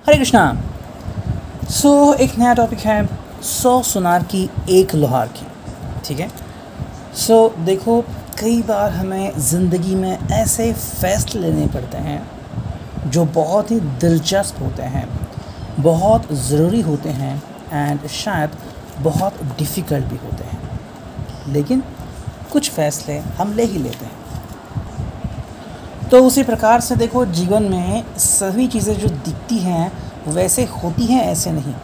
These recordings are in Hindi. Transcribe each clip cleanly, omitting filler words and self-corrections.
हरे कृष्णा। एक नया टॉपिक है 100 सुनार की एक लोहार की। ठीक है। देखो, कई बार हमें ज़िंदगी में ऐसे फैसले लेने पड़ते हैं जो बहुत ही दिलचस्प होते हैं, बहुत ज़रूरी होते हैं एंड शायद बहुत डिफ़िकल्ट भी होते हैं, लेकिन कुछ फ़ैसले हम ले ही लेते हैं। तो उसी प्रकार से देखो, जीवन में सभी चीज़ें जो दिखती हैं वैसे होती हैं, ऐसे नहीं।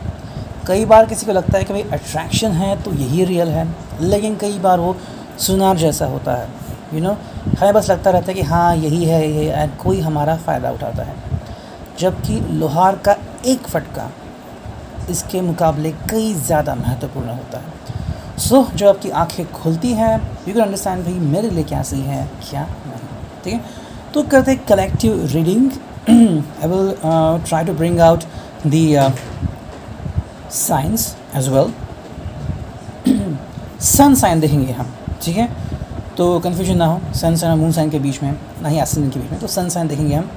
कई बार किसी को लगता है कि भाई अट्रैक्शन है तो यही रियल है, लेकिन कई बार वो सुनार जैसा होता है। हमें बस लगता रहता है कि हाँ यही है ये, एंड कोई हमारा फ़ायदा उठाता है, जबकि लोहार का एक फटका इसके मुकाबले कई ज़्यादा महत्वपूर्ण होता है। जब आपकी आँखें खुलती हैं, यू कैन अंडरस्टैंड भाई मेरे लिए क्या सही है क्या नहीं। ठीक है। तो करते हैं collective reading. I will try to bring out the signs as well. Sun sign देखेंगे हम। ठीक है। तो कन्फ्यूजन ना हो सन साइन और मून साइन के बीच में, ना ही एस्टेंडेंट के बीच में। तो सन साइन देखेंगे हम,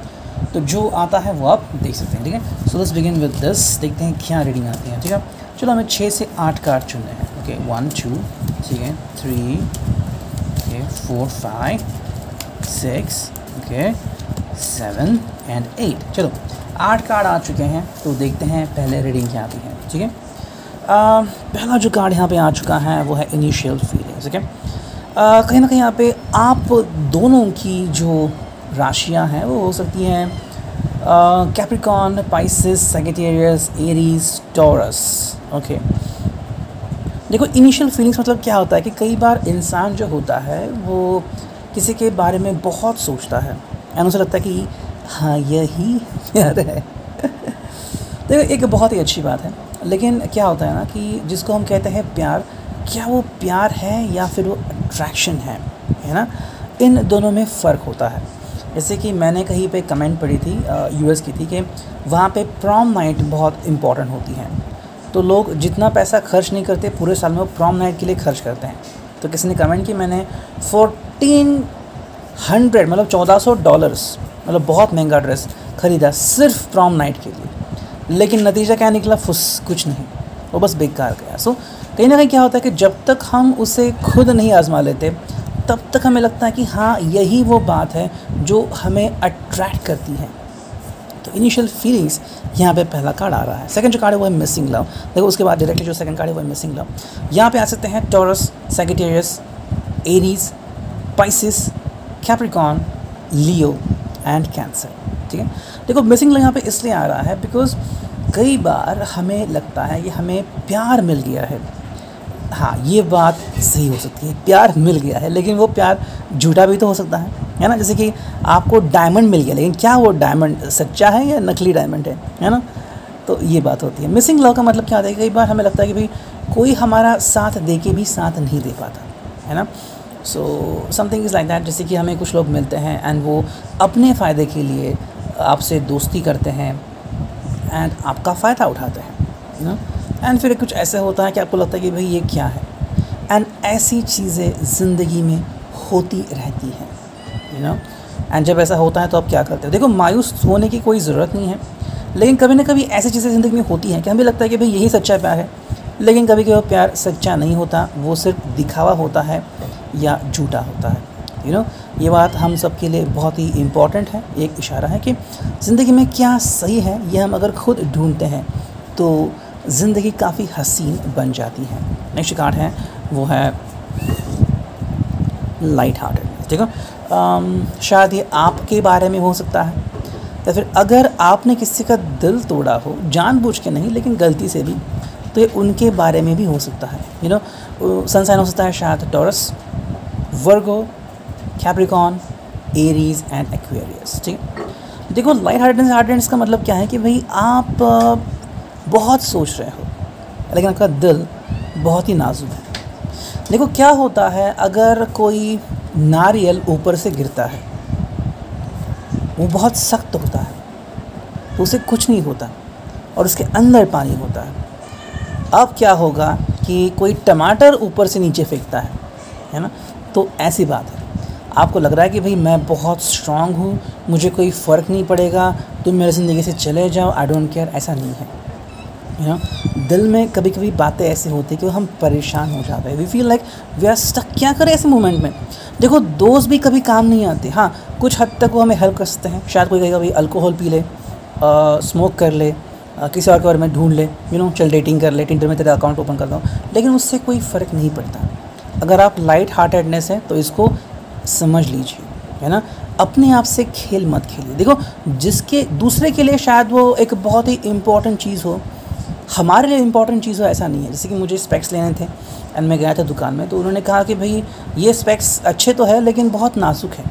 तो जो आता है वो आप देख सकते हैं। ठीक है। So let's begin with this. देखते हैं क्या रीडिंग आती है। ठीक है। चलो हमें 6 से 8 कार्ड चुनने हैं। ओके 1 2 ठीक है 3 ओके 4 5 6 ओके 7 एंड 8। चलो 8 कार्ड आ चुके हैं, तो देखते हैं पहले रीडिंग क्या आती है। ठीक है। पहला जो कार्ड यहाँ पे आ चुका है वो है इनिशियल फीलिंग्स। ठीक है। कहीं ना कहीं यहाँ पे आप दोनों की जो राशियाँ हैं वो हो सकती हैं Capricorn, Pisces, Sagittarius, Aries, taurus. Okay. देखो, इनिशियल फीलिंग्स मतलब क्या होता है कि कई बार इंसान जो होता है वो किसी के बारे में बहुत सोचता है एंड उसे लगता है कि हाँ यही प्यार है। देखो, एक बहुत ही अच्छी बात है, लेकिन क्या होता है ना कि जिसको हम कहते हैं प्यार, क्या वो प्यार है या फिर वो अट्रैक्शन है ना। इन दोनों में फ़र्क होता है। जैसे कि मैंने कहीं पे कमेंट पढ़ी थी, यूएस की थी, कि वहाँ पे प्रॉम नाइट बहुत इम्पॉर्टेंट होती है, तो लोग जितना पैसा खर्च नहीं करते पूरे साल में वो प्रॉम नाइट के लिए खर्च करते हैं। तो किसी ने कमेंट की, मैंने 1400 मतलब $1400 मतलब बहुत महंगा ड्रेस ख़रीदा सिर्फ प्रॉम नाइट के लिए, लेकिन नतीजा क्या निकला? फुस, कुछ नहीं, वो बस बेकार गया। कहीं ना कहीं क्या होता है कि जब तक हम उसे खुद नहीं आजमा लेते तब तक हमें लगता है कि हाँ यही वो बात है जो हमें अट्रैक्ट करती है। तो इनिशियल फीलिंग्स यहाँ पे पहला कार्ड आ रहा है। सेकंड जो कार्ड है वो है मिसिंग लव। देखो, उसके बाद डायरेक्टली जो सेकंड कार्ड है वो है मिसिंग लव। यहाँ पे आ सकते हैं taurus, Sagittarius, Aries, Pisces, Capricorn, Leo and cancer. ठीक है। देखो, मिसिंग लव यहाँ पे इसलिए आ रहा है बिकॉज कई बार हमें लगता है कि हमें प्यार मिल गया है। हाँ, ये बात सही हो सकती है, प्यार मिल गया है, लेकिन वो प्यार झूठा भी तो हो सकता है ना। जैसे कि आपको डायमंड मिल गया, लेकिन क्या वो डायमंड सच्चा है या नकली डायमंड है ना। तो ये बात होती है। मिसिंग लव का मतलब क्या होता है? कई बार हमें लगता है कि भाई कोई हमारा साथ दे के भी साथ नहीं दे पाता है ना। Something is like that. जैसे कि हमें कुछ लोग मिलते हैं एंड वो अपने फ़ायदे के लिए आपसे दोस्ती करते हैं एंड आपका फ़ायदा उठाते हैं एंड फिर कुछ ऐसा होता है कि आपको लगता है कि भाई ये क्या है। एंड ऐसी चीज़ें ज़िंदगी में होती रहती हैं एंड जब ऐसा होता है तो आप क्या करते हो? देखो, मायूस होने की कोई ज़रूरत नहीं है, लेकिन कभी ना कभी ऐसी चीज़ें ज़िंदगी में होती हैं कि हमें लगता है कि भाई यही सच्चा प्यार है, लेकिन कभी कभी वो प्यार सच्चा नहीं होता, वो सिर्फ दिखावा होता है या झूठा होता है। ये बात हम सब के लिए बहुत ही इम्पॉर्टेंट है। एक इशारा है कि ज़िंदगी में क्या सही है ये हम अगर खुद ढूंढते हैं तो ज़िंदगी काफ़ी हसीन बन जाती है। नेक्स्ट कार्ड है वो है लाइट हार्टेड। ठीक है। शायद ये आपके बारे में हो सकता है, या फिर अगर आपने किसी का दिल तोड़ा हो, जानबूझ के नहीं लेकिन गलती से भी, तो ये उनके बारे में भी हो सकता है। सन साइन हो सकता है शायद taurus, Virgo, Capricorn, Aries and Aquarius. ठीक है। देखो, लाइट हार्टेडनेस का मतलब क्या है कि भाई आप बहुत सोच रहे हो, लेकिन आपका दिल बहुत ही नाजुक है। देखो क्या होता है, अगर कोई नारियल ऊपर से गिरता है, वो बहुत सख्त होता है, तो उसे कुछ नहीं होता और उसके अंदर पानी होता है। अब क्या होगा कि कोई टमाटर ऊपर से नीचे फेंकता है ना, तो ऐसी बात है। आपको लग रहा है कि भाई मैं बहुत स्ट्रांग हूँ, मुझे कोई फ़र्क नहीं पड़ेगा, तुम मेरी ज़िंदगी से चले जाओ, आई डोंट केयर। ऐसा नहीं है। दिल में कभी कभी बातें ऐसी होती है कि हम परेशान हो जाते हैं, we feel like we are stuck. क्या करें ऐसे मोमेंट में? देखो दोस्त भी कभी काम नहीं आते। हाँ, कुछ हद तक वो हमें हेल्प कर सकते हैं। शायद कोई कहेगा भाई अल्कोहल पी ले, स्मोक कर ले, किसी और के बारे में ढूंढ ले, चल डेटिंग कर ले, टिंडर में तेरा अकाउंट ओपन कर दो, लेकिन उससे कोई फ़र्क नहीं पड़ता। अगर आप लाइट हार्टेडनेस है तो इसको समझ लीजिए, है ना। अपने आप से खेल मत खेलिए। देखो जिसके दूसरे के लिए शायद वो एक बहुत ही इम्पॉर्टेंट चीज़ हो, हमारे लिए इम्पॉर्टेंट चीज़ हो ऐसा नहीं है। जैसे कि मुझे स्पेक्स लेने थे एंड मैं गया था दुकान में, तो उन्होंने कहा कि भाई ये स्पेक्स अच्छे तो है लेकिन बहुत नाजुक है,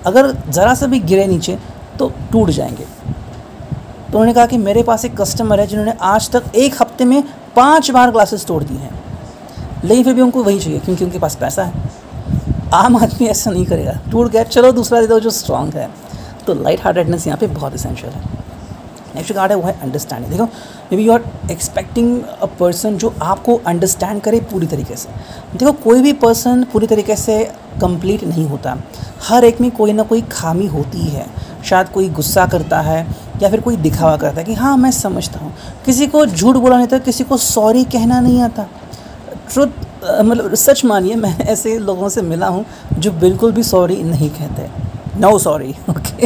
अगर ज़रा सा भी गिरे नीचे तो टूट जाएंगे। तो उन्होंने कहा कि मेरे पास एक कस्टमर है जिन्होंने आज तक एक हफ्ते में 5 बार ग्लासेस तोड़ दी हैं, लेकिन फिर भी उनको वही चाहिए क्योंकि उनके पास पैसा है। आम आदमी ऐसा नहीं करेगा, टूट गया चलो दूसरा दे दो जो स्ट्रॉन्ग है। तो लाइट हार्टेडनेस यहाँ पे बहुत इसेंशियल है। नेक्स्ट कार्ड है वो है अंडरस्टैंडिंग। देखो maybe you are expecting a person जो आपको अंडरस्टैंड करे पूरी तरीके से। देखो कोई भी पर्सन पूरी तरीके से कंप्लीट नहीं होता, हर एक में कोई ना कोई खामी होती है। शायद कोई गुस्सा करता है या फिर कोई दिखावा करता है कि हाँ मैं समझता हूँ, किसी को झूठ बोला नहीं आता, किसी को सॉरी कहना नहीं आता। ट्रुथ मतलब सच मानिए, मैं ऐसे लोगों से मिला हूँ जो बिल्कुल भी सॉरी नहीं कहते, नो सॉरी, ओके,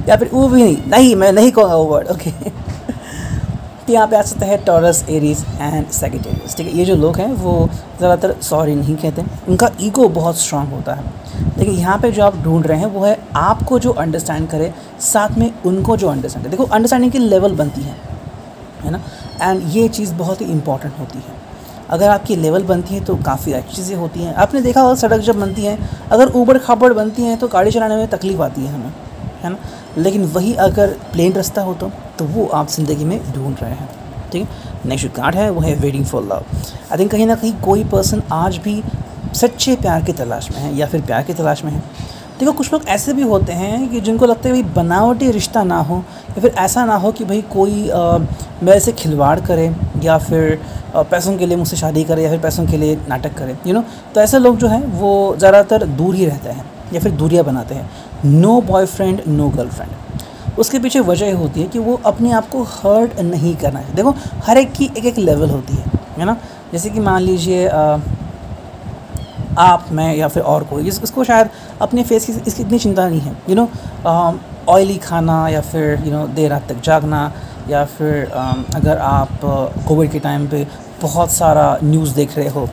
या फिर वो भी नहीं मैं नहीं कहूँगा वो वर्ड, ओके। तो यहाँ पे आ सकते हैं टॉरस, एरीज एंड सैजिटेरियस। ठीक है, ये जो लोग हैं वो ज़्यादातर सॉरी नहीं कहते, उनका ईगो बहुत स्ट्रांग होता है। देखिए यहाँ पे जो आप ढूंढ रहे हैं वो है आपको जो अंडरस्टैंड करे, साथ में उनको जो अंडरस्टैंड करे। देखो अंडरस्टैंडिंग की लेवल बनती है ना, एंड ये चीज़ बहुत ही इंपॉर्टेंट होती है। अगर आपकी लेवल बनती है तो काफ़ी अच्छी चीज़ें होती हैं। आपने देखा होगा सड़क जब बनती है, अगर ऊबड़ खाबड़ बनती हैं तो गाड़ी चलाने में तकलीफ़ आती है हमें, है ना। लेकिन वही अगर प्लेन रास्ता हो तो वो आप ज़िंदगी में ढूंढ रहे हैं। ठीक है, नेक्स्ट कार्ड है वो है waiting for love. I think कहीं ना कहीं कोई पर्सन आज भी सच्चे प्यार की तलाश में है या फिर प्यार की तलाश में है। देखो कुछ लोग ऐसे भी होते हैं कि जिनको लगता है भाई बनावटी रिश्ता ना हो, या फिर ऐसा ना हो कि भाई कोई मेरे से खिलवाड़ करे या फिर पैसों के लिए मुझसे शादी करे या फिर पैसों के लिए नाटक करे, तो ऐसे लोग जो हैं वो ज़्यादातर दूर ही रहते हैं या फिर दूरियां बनाते हैं। No boyfriend no girlfriend. उसके पीछे वजह होती है कि वो अपने आप को हर्ट नहीं करना है। देखो हर एक की एक एक लेवल होती है ना। जैसे कि मान लीजिए आप, मैं या फिर और कोई, इसको शायद अपने फेस की इसकी इतनी चिंता नहीं है। ऑयली खाना या फिर देर रात तक जागना, या फिर अगर आप कोविड के टाइम पे बहुत सारा न्यूज़ देख रहे हो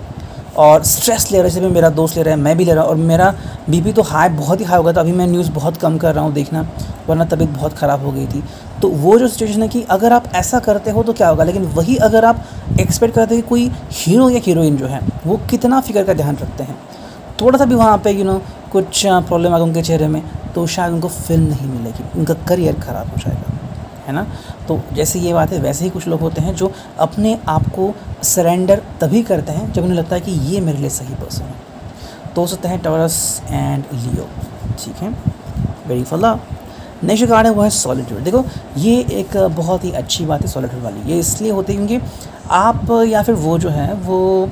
और स्ट्रेस ले रहे हो, जैसे मेरा दोस्त ले रहा है, मैं भी ले रहा हूँ, और मेरा बीपी तो बहुत ही हाई हो गया था। अभी मैं न्यूज़ बहुत कम कर रहा हूँ देखना, वरना तबीयत बहुत ख़राब हो गई थी। तो वो जो सिचुएशन है कि अगर आप ऐसा करते हो तो क्या होगा, लेकिन वही अगर आप एक्सपेक्ट करते हो कि कोई हीरो या हीरोइन जो है वो कितना फिगर का ध्यान रखते हैं, थोड़ा सा भी वहाँ पे कुछ प्रॉब्लम आ गया उनके चेहरे में, तो शायद उनको फिल्म नहीं मिलेगी, उनका करियर ख़राब हो जाएगा, है ना। तो जैसे ये बात है, वैसे ही कुछ लोग होते हैं जो अपने आप को सरेंडर तभी करते हैं जब उन्हें लगता है कि ये मेरे लिए सही पर्सन है। तो हो सकता है टॉरस एंड लियो। ठीक है, waiting for love. Next card है वो है सॉलिट्यूड। देखो ये एक बहुत ही अच्छी बात है सॉलिट्यूड वाली। ये इसलिए होती है क्योंकि आप या फिर वो जो है वो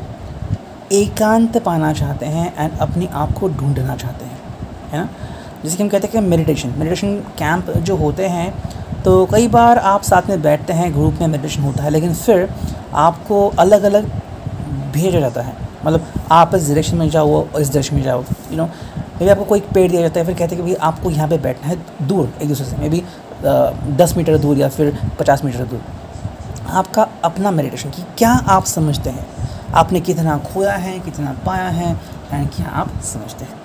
एकांत पाना चाहते हैं एंड अपने आप को ढूंढना चाहते हैं, है ना। जैसे कि हम कहते हैं कि मेडिटेशन कैंप जो होते हैं, तो कई बार आप साथ में बैठते हैं, ग्रुप में मेडिटेशन होता है, लेकिन फिर आपको अलग अलग भेजा जाता है। मतलब आप इस डायरेक्शन में जाओ, वो इस डायरेक्शन में जाओ, मे बी आपको कोई पेड़ दिया जाता है, फिर कहते हैं कि भाई आपको यहाँ पे बैठना है दूर एक दूसरे से, मे बी 10 मीटर दूर या फिर 50 मीटर दूर। आपका अपना मेडिटेशन कि क्या आप समझते हैं, आपने कितना खोया है, कितना पाया है, एंड क्या आप समझते हैं।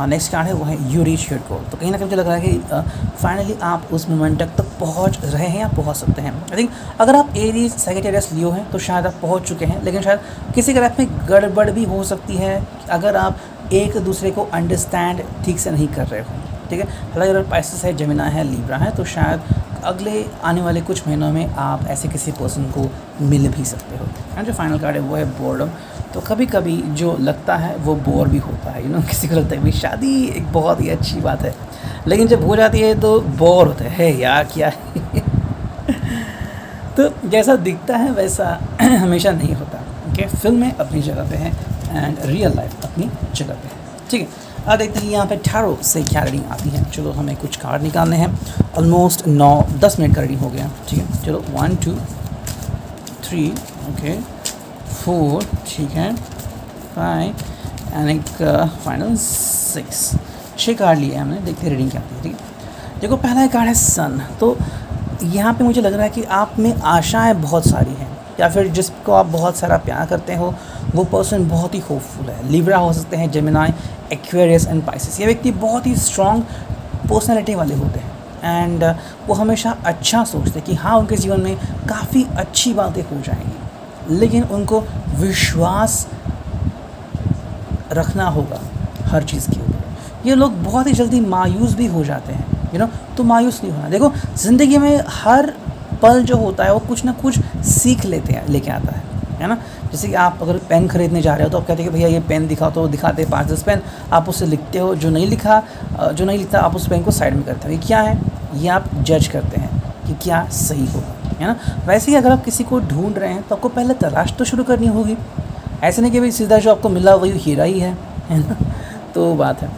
नेक्स्ट कार्ड है वो है यू रीच योर गोल। तो कहीं ना कहीं मुझे लग रहा है कि फाइनली आप उस मोमेंट तक पहुंच रहे हैं या पहुंच सकते हैं। आई थिंक अगर आप एरीज, सैजिटेरियस, लियो हैं तो शायद आप पहुंच चुके हैं, लेकिन शायद किसी के लाइफ में गड़बड़ भी हो सकती है अगर आप एक दूसरे को अंडरस्टैंड ठीक से नहीं कर रहे हो। ठीक है, हालांकि अगर पाइसेस है, जेमिनी है, लिब्रा है, तो शायद अगले आने वाले कुछ महीनों में आप ऐसे किसी पर्सन को मिल भी सकते हो। एंड जो फाइनल कार्ड है वो है बोर्डम। तो कभी कभी जो लगता है वो बोर भी होता है, किसी को लगता है भाई शादी एक बहुत ही अच्छी बात है, लेकिन जब हो जाती है तो बोर होता है यार क्या है। तो जैसा दिखता है वैसा हमेशा नहीं होता। ओके, फिल्में अपनी जगह पे हैं एंड रियल लाइफ अपनी जगह पे है। ठीक है, अब देखते हैं यहाँ पे टैरो से क्या रीडिंग आती है। चलो हमें कुछ कार्ड निकालने हैं। ऑलमोस्ट 9-10 मिनट का रीडिंग हो गया। ठीक है, चलो 1 2 3 ओके 4 ठीक है 5 एंड एक फाइनल 6। 6 कार्ड लिए हमने, देखते हैं रीडिंग क्या आती है। ठीक है, देखो पहला कार्ड है सन। तो यहाँ पे मुझे लग रहा है कि आप में आशाएं बहुत सारी हैं, या फिर जिसको आप बहुत सारा प्यार करते हो वो पर्सन बहुत ही होपफुल है। लिब्रा हो सकते हैं, जेमिनाई, एक्वेरियस एंड पाइसेस। ये व्यक्ति बहुत ही स्ट्रॉन्ग पर्सनैलिटी वाले होते हैं एंड वो हमेशा अच्छा सोचते हैं कि हाँ उनके जीवन में काफ़ी अच्छी बातें हो जाएंगी, लेकिन उनको विश्वास रखना होगा हर चीज़ के ऊपर। ये लोग बहुत ही जल्दी मायूस भी हो जाते हैं, तो मायूस नहीं होना। देखो ज़िंदगी में हर पल जो होता है वो कुछ ना कुछ सीख लेके आता है ना। जैसे कि आप अगर पेन खरीदने जा रहे हो तो आप कहते हैं कि भैया ये पेन दिखाओ, तो दिखाते हैं 5-10 पेन, आप उससे लिखते हो, जो नहीं लिखता आप उस पेन को साइड में करते हो। ये क्या है, ये आप जज करते हैं कि क्या सही होगा, है ना। वैसे ही अगर आप किसी को ढूंढ रहे हैं तो आपको पहले तलाश तो शुरू करनी होगी। ऐसे नहीं कि भाई सीधा जो आपको मिला वही हीरा ही है ना। तो बात है।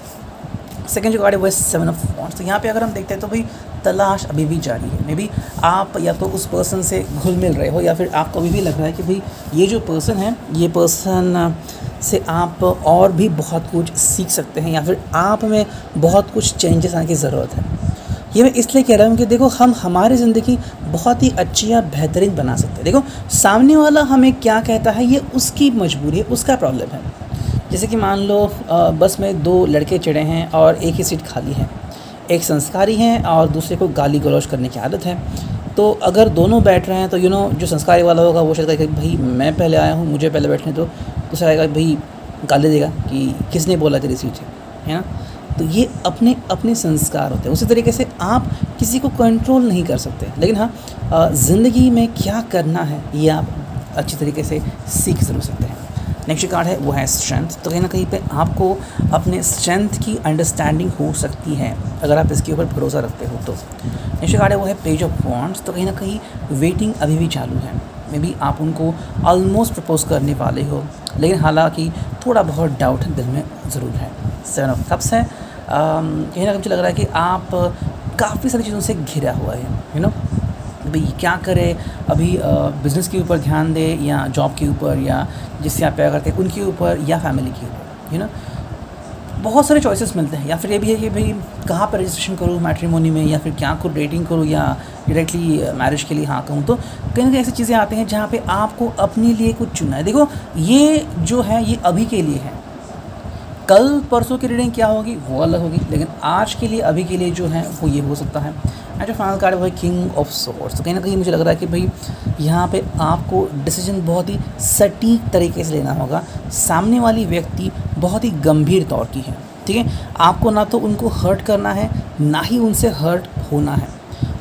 सेकेंड जो कार्ड है वो है 7 ऑफ वॉन्ड्स। तो यहाँ पे अगर हम देखते हैं तो भाई तलाश अभी भी जारी है। मे बी आप या तो उस पर्सन से घुल मिल रहे हो, या फिर आपको अभी भी लग रहा है कि भाई ये जो पर्सन है, ये पर्सन से आप और भी बहुत कुछ सीख सकते हैं, या फिर आप में बहुत कुछ चेंजेस आने की ज़रूरत है। ये मैं इसलिए कह रहा हूँ कि देखो हम हमारी ज़िंदगी बहुत ही अच्छी या बेहतरीन बना सकते हैं। देखो सामने वाला हमें क्या कहता है ये उसकी मजबूरी है, उसका प्रॉब्लम है। जैसे कि मान लो बस में 2 लड़के चढ़े हैं और एक ही सीट खाली है। एक संस्कारी हैं और दूसरे को गाली गलौज करने की आदत है। तो अगर दोनों बैठ रहे हैं तो जो संस्कारी वाला होगा वो सोचेगा कि भाई मैं पहले आया हूँ, मुझे पहले बैठने दो। दूसरा आएगा भाई गाली देगा कि किसने बोला तेरी सीट है ना। तो ये अपने अपने संस्कार होते हैं। उसी तरीके से आप किसी को कंट्रोल नहीं कर सकते, लेकिन हाँ ज़िंदगी में क्या करना है ये आप अच्छी तरीके से सीख ज़रूर सकते हैं। नेक्स्ट कार्ड है वो है स्ट्रेंथ। तो कहीं ना कहीं पे आपको अपने स्ट्रेंथ की अंडरस्टैंडिंग हो सकती है अगर आप इसके ऊपर भरोसा रखते हो तो। नेक्स्ट कार्ड है वो है पेज ऑफ वॉन्ड्स। तो कहीं ना कहीं वेटिंग अभी भी चालू है। मे बी आप उनको ऑलमोस्ट प्रपोज करने वाले हो, लेकिन हालांकि थोड़ा बहुत डाउट दिल में ज़रूर है। 7 ऑफ कप्स है। कहीं ना कहीं मुझे लग रहा है कि आप काफ़ी सारी चीज़ों से घिरा हुआ है, भाई क्या करें अभी, बिज़नेस के ऊपर ध्यान दे या जॉब के ऊपर, या जिससे आप प्यार करते हैं उनके ऊपर, या फैमिली के ऊपर, बहुत सारे चॉइसेस मिलते हैं। या फिर ये भी है कि भाई कहाँ पर रजिस्ट्रेशन करूँ मैट्रिमोनी में, या फिर क्या को डेटिंग करूँ, या डायरेक्टली मैरिज के लिए हाँ कहूँ। तो कहीं ना कहीं ऐसी चीज़ें आती हैं जहाँ पे आपको अपने लिए कुछ चुनना है। देखो ये जो है ये अभी के लिए है, कल परसों की रीडिंग क्या होगी वो अलग होगी, लेकिन आज के लिए अभी के लिए जो है वो ये हो सकता है। जो फाइनल कार्ड है वो है किंग ऑफ सोर्ड्स। तो कहीं ना कहीं मुझे लग रहा है कि भाई यहाँ पे आपको डिसीजन बहुत ही सटीक तरीके से लेना होगा। सामने वाली व्यक्ति बहुत ही गंभीर तौर की है, ठीक है। आपको ना तो उनको हर्ट करना है, ना ही उनसे हर्ट होना है।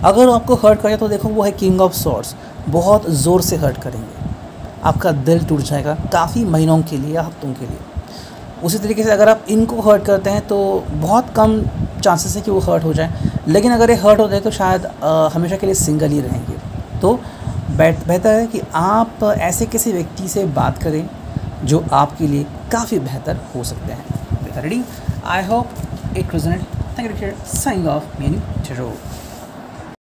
अगर आपको हर्ट करे तो देखो वो है किंग ऑफ सोर्ड्स, बहुत ज़ोर से हर्ट करेंगे, आपका दिल टूट जाएगा काफ़ी महीनों के लिए या हफ्तों के लिए। उसी तरीके से अगर आप इनको हर्ट करते हैं तो बहुत कम चांसेस है कि वो हर्ट हो जाए, लेकिन अगर ये हर्ट हो जाए तो शायद हमेशा के लिए सिंगल ही रहेंगे। तो बेहतर है कि आप ऐसे किसी व्यक्ति से बात करें जो आपके लिए काफ़ी बेहतर हो सकते हैं। Reading I hope it resonate. Thank you, signing off, me tarot.